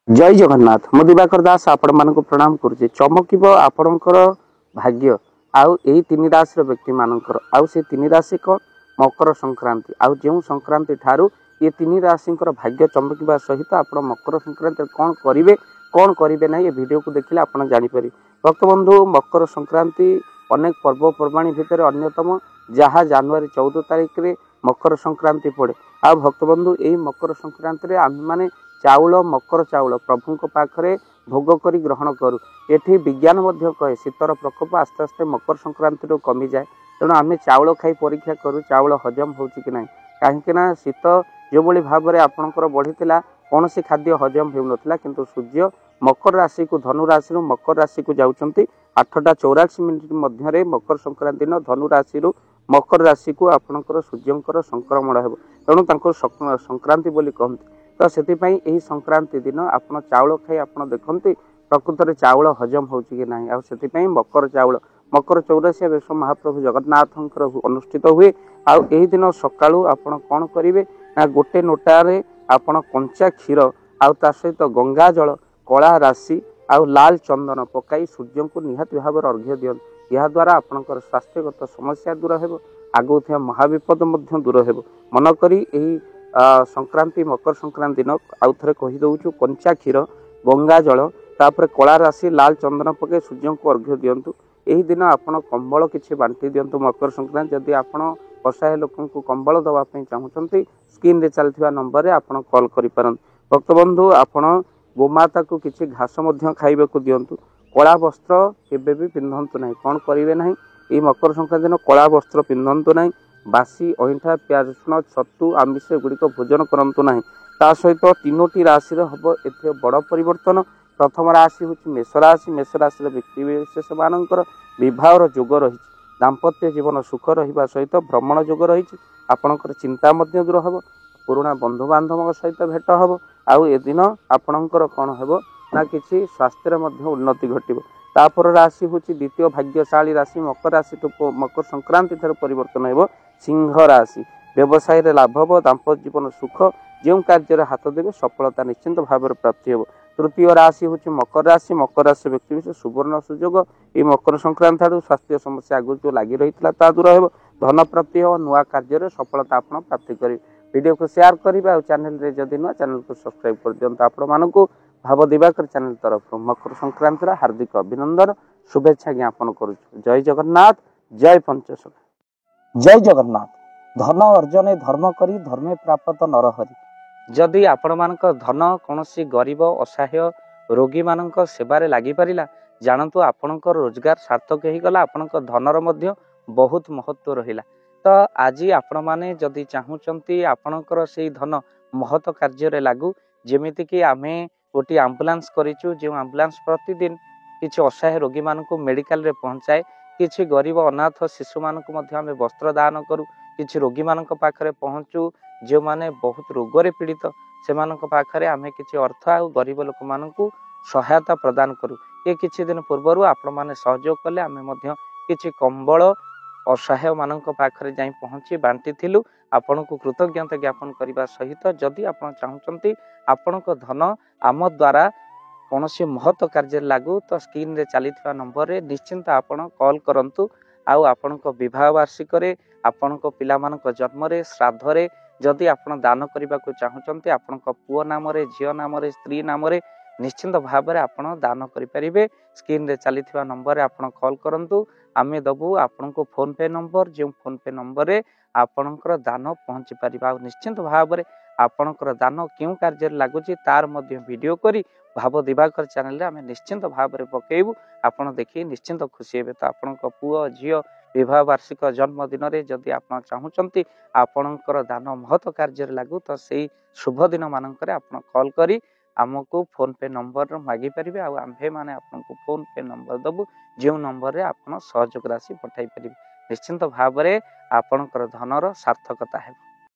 जय जगन्नाथ मु दिवाकर दास आपण मानक प्रणाम करुचे चमकिब आपणकर भाग्य आउ एई तीन राशि व्यक्ति मानकर आउ से तीन राशि कौन मकर संक्रांति आउ जो संक्रांति ठारू ये तीन राशि भाग्य चमकिबा सहित आप मकर संक्रांति कौन करेंगे ना ये वीडियो को देखिले आप जापर भक्त बंधु मकर संक्रांति अनेक पर्वपर्वाणी भितर अन्यतम जहाँ जनवरी 14 तारिख में मकर संक्रांति पड़े आ भक्त बंधु यही मकर संक्रांति आम माने चाउल मकर चाउल प्रभु पाखरे भोग करी ग्रहण करू ये विज्ञान कहे शीतर प्रकोप आस्ते आस्ते मकर संक्रांति कमी जाए तेणु आम चाउल खाई परीक्षा करूँ चाउल हजम होची कि ना कहीं शीत जो भाव में आपंकर बढ़ी कौन सी खाद्य हजम होता किंतु सूर्य मकर राशि को धनु राशि मकर राशि को जाउछंती 8:84 मध्य मकर संक्रांति दिन धनु राशि मकर राशि को आपणकर सूर्यंकर संक्रमण हो तेणु संक्रांति बोली कहते तो से संक्रांति दिन आप चाउल खाई आप देखते प्रकृत में चाउल हजम होची कि ना से मकर चाउल मकर 84 वर्ष महाप्रभु जगन्नाथ अनुष्ठित हुए आउ यही दिन सकाळू आपण कौन करेंगे ना गोटे नोटारे आपण कंचा क्षीर आउ ता सहित गंगा जल कला राशि आउ लाल चंदन पकाई सूर्य को निहाती भाव अर्घ्य दियंतु या द्वारा आपणकर स्वास्थ्यगत समस्या दूर हो आगु महाविपद दूर हो मनकरी यही संक्रांति मकर संक्रांति दिन आउ थे कहीदे कंचा क्षीर गंगा जल तापर कला राशि लाल चंदन पकई सूर्य को अर्घ्य दियंतु यही दिन आपण कंबल किसी बांटी दियंतु मकर संक्रांति जदि आपण असहाय लोक कंबल दवाई चाहूँगी स्क्रीन रे चलता नंबर आप कॉल कर भक्त बंधु आपण गोमाता को किसी घास खाइबा को दिंतु कला वस्त्र केबे भी पिंधतु ना कौन करेंगे ना ये मकर संक्रांति दिन कला वस्त्र पिंधतु ना बासी अहिंठा प्याज रसुण छतु आमिष गुड़िक भोजन करूँ ना ता सहित तीनोटी राशि हम ए बड़ परिवर्तन प्रथम राशि हूँ मेष राशि व्यक्ति विशेष मानकर विवाहर जोग रही दाम्पत्य जीवन सुख रहा सहित भ्रमण जोग रही आपणकर चिंता दूर हम पुराणा बंधु बांधव सहित भेट हम आउ ए दिन आपणकर कौन हो ना किसी स्वास्थ्य उन्नति घटव तापर राशि हूँ द्वितीय भाग्यशाली राशि मकर राशि मकर संक्रांति ठार परिवर्तन हो सिंह राशि व्यवसाय लाभ हम दाम्पत्य जीवन सुख जो कार्य हाथ देवे सफलता निश्चिंत भाव प्राप्ति हो तृतीय राशि हूँ मकर राशि व्यक्ति विशेष सुवर्ण सुजोग ये मकर संक्रांति ठार स्वास्थ्य समस्या आगु जो लगी रही है दूर हो धन प्राप्ति हो नुआ कार्य सफलता आप प्राप्ति करेंगे वीडियो को शेयर करेंगे और चैनल रे जदि नुआ चैनल को सब्सक्राइब कर दिखाँ आपण मानक भाव दिवाकर चैनल तरफ मकर संक्रांति हार्दिक अभिनंदन शुभेच्छा ज्ञापन करुँ जय जगन्नाथ जय पंचसखा जय जगन्नाथ धन अर्जन धर्म करी धर्मे प्राप्त नरहरि जदि आपण मानक धन कौन गरीब असहाय रोगी मानक सेवारे लगी पारिला जानतु आपणकर रोजगार सार्थक हो गला आपणकर धनर मध्य बहुत महत्व रहिला तो आज आपण माने जदि चाहूचंती आपणकर से धन महत कार्य लागू जेमिति कि आमे गोटी आम्बुलांस करिचु जो आम्बुलांस प्रतिदिन किछि असहाय रोगी मानक मेडिकल रे पहुंचाए किछि गरीब अनाथ शिशु मानक मध्य आमे वस्त्र दान करू किछि रोगी मानक पाखरे पहुंचू जो माने बहुत रोगरे पीड़ित से मानक पाखरे आमे किछि अर्थ आ गरीब लोक मानकू सहायता प्रदान करू ये किछि दिन पूर्वरु आपण माने सहयोग कले आमे मध्य किछि कंबल असहाय मानक पाखरे जाई पहुंची बांटी थिलु आपण को कृतज्ञता ज्ञापन करने सहित जदि आप चाहूँगी आपण धन आम द्वारा कौन सी महत्व कार्य लागू तो स्क्रीन रे चली नंबर रे निश्चिंत आपण कॉल करंतु आउ आपण विवाह वार्षिक आपण पिला मानक जन्म रे श्राद्ध रे जदि आपण दान करने को चाहूँगी आपण पुओ नाम रे झियो नाम रे स्त्री नाम रे निश्चिंत भाव में आपण दान करें स्क्रीन रे चली नंबर आपण कॉल करंतु आमे दबु आपण को फोन पे नंबर जो फोन पे नंबर रे आपणकर दान पहुँची पारिबा निश्चिंत भाव में आपणकर दान क्यों कार्य लगुच तार मध्य वीडियो करी भाव दिवाकर चैनल रे आमे निश्चिंत भाव में पकेबू आपण देखि निश्चिंत खुशी हेबे तो आपण पुओ झियो विवाह वार्षिक जन्मदिन रे जदि आप चाहूँगी आपणकर दान महत्व कार्य लागू तो से शुभ दिन मानक आप कॉल करी आमको फोन पे नंबर मागी पारिबे आ आम्भे माने आपनको फोन पे नंबर दबु जो नंबर रे आपण सहयोग राशि पठाई पारिबे निश्चिंत भाव में आपणकर धनर सार्थकता हेबो।